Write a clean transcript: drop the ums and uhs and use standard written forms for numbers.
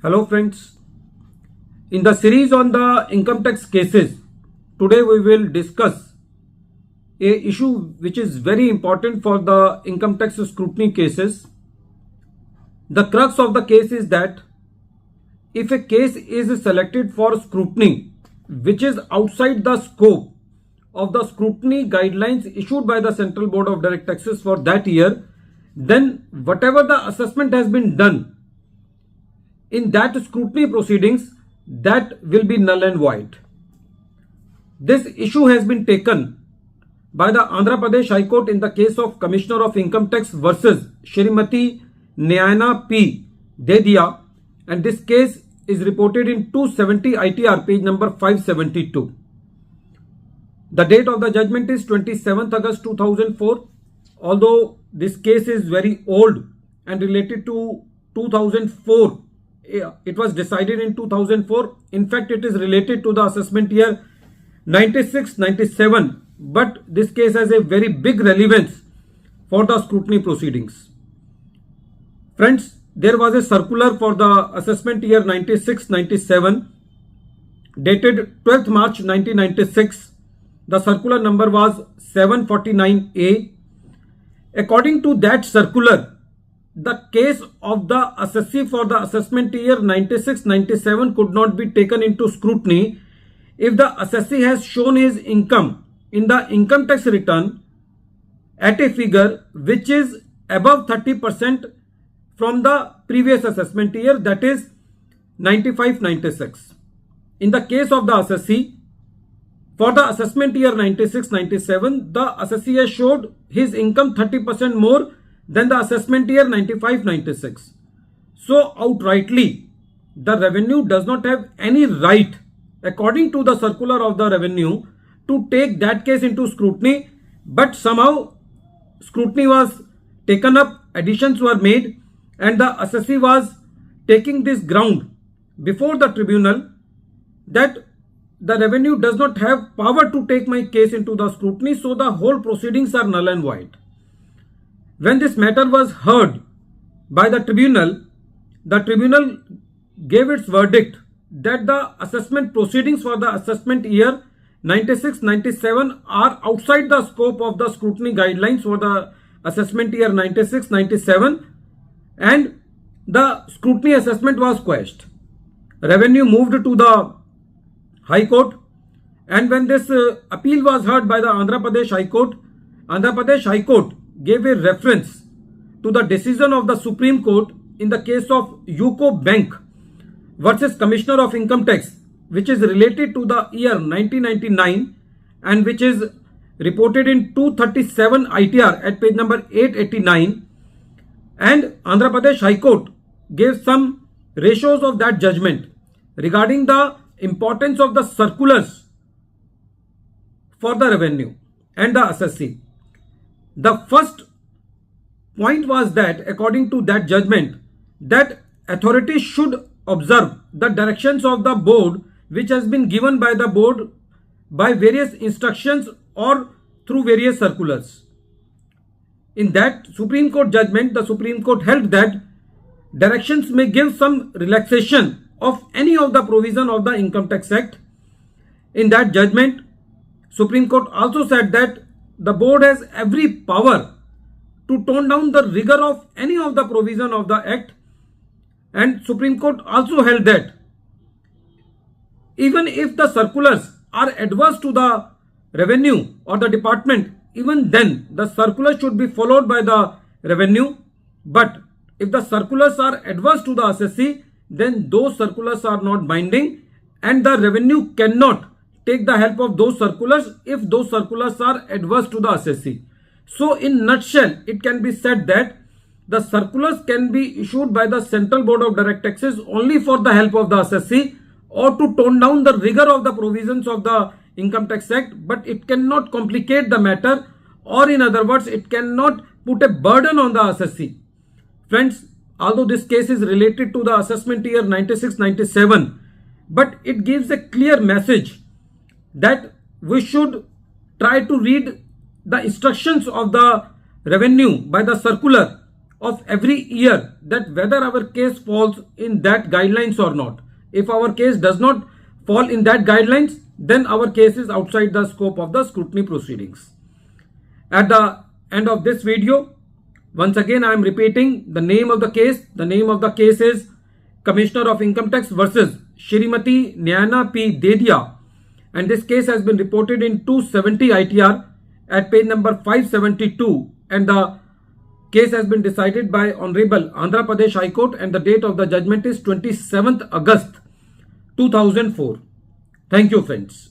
Hello friends, in the series on the income tax cases, today we will discuss a issue which is very important for the income tax scrutiny cases. The crux of the case is that if a case is selected for scrutiny which is outside the scope of the scrutiny guidelines issued by the Central Board of Direct Taxes for that year, then whatever the assessment has been done in that scrutiny proceedings, that will be null and void. This issue has been taken by the Andhra Pradesh High Court in the case of Commissioner of Income Tax versus Shrimati Nayana P. Dedia, and this case is reported in 270 ITR page number 572. The date of the judgment is 27th August 2004. Although this case is very old and related to 2004, it was decided in 2004. In fact, it is related to the assessment year 96-97, but this case has a very big relevance for the scrutiny proceedings. Friends, there was a circular for the assessment year 96-97 dated 12th March 1996. The circular number was 749A. According to that circular, the case of the assessee for the assessment year 96-97 could not be taken into scrutiny if the assessee has shown his income in the income tax return at a figure which is above 30% from the previous assessment year, that is 95-96. In the case of the assessee for the assessment year 96-97, the assessee has showed his income 30% more than the assessment year 95-96. So outrightly, the revenue does not have any right, according to the circular of the revenue, to take that case into scrutiny, but somehow scrutiny was taken up, additions were made, and the assessee was taking this ground before the tribunal that the revenue does not have power to take my case into the scrutiny, so the whole proceedings are null and void. When this matter was heard by the tribunal gave its verdict that the assessment proceedings for the assessment year 96-97 are outside the scope of the scrutiny guidelines for the assessment year 96-97, and the scrutiny assessment was quashed. Revenue moved to the High Court, and when this appeal was heard by the Andhra Pradesh High Court gave a reference to the decision of the Supreme Court in the case of UCO Bank versus Commissioner of Income Tax, which is related to the year 1999 and which is reported in 237 ITR at page number 889, and Andhra Pradesh High Court gave some ratios of that judgment regarding the importance of the circulars for the revenue and the assessee. The first point was that, according to that judgment, that authorities should observe the directions of the board which has been given by the board by various instructions or through various circulars. In that Supreme Court judgment, the Supreme Court held that directions may give some relaxation of any of the provision of the Income Tax Act. In that judgment, Supreme Court also said that the board has every power to tone down the rigor of any of the provision of the Act, and Supreme Court also held that even if the circulars are adverse to the revenue or the department, even then the circular should be followed by the revenue. But if the circulars are adverse to the assessee, then those circulars are not binding, and the revenue cannot take the help of those circulars if those circulars are adverse to the assessee. So in nutshell, it can be said that the circulars can be issued by the Central Board of Direct Taxes only for the help of the assessee or to tone down the rigor of the provisions of the Income Tax Act, but it cannot complicate the matter, or in other words, it cannot put a burden on the assessee. Friends, although this case is related to the assessment year 96-97, but it gives a clear message that we should try to read the instructions of the revenue by the circular of every year that whether our case falls in that guidelines or not. If our case does not fall in that guidelines, then our case is outside the scope of the scrutiny proceedings. At the end of this video, once again I am repeating the name of the case. The name of the case is Commissioner of Income Tax versus Shrimati Nyana P. Dedia, and this case has been reported in 270 ITR at page number 572, and the case has been decided by Honorable Andhra Pradesh High Court, and the date of the judgment is 27th August 2004. Thank you, friends.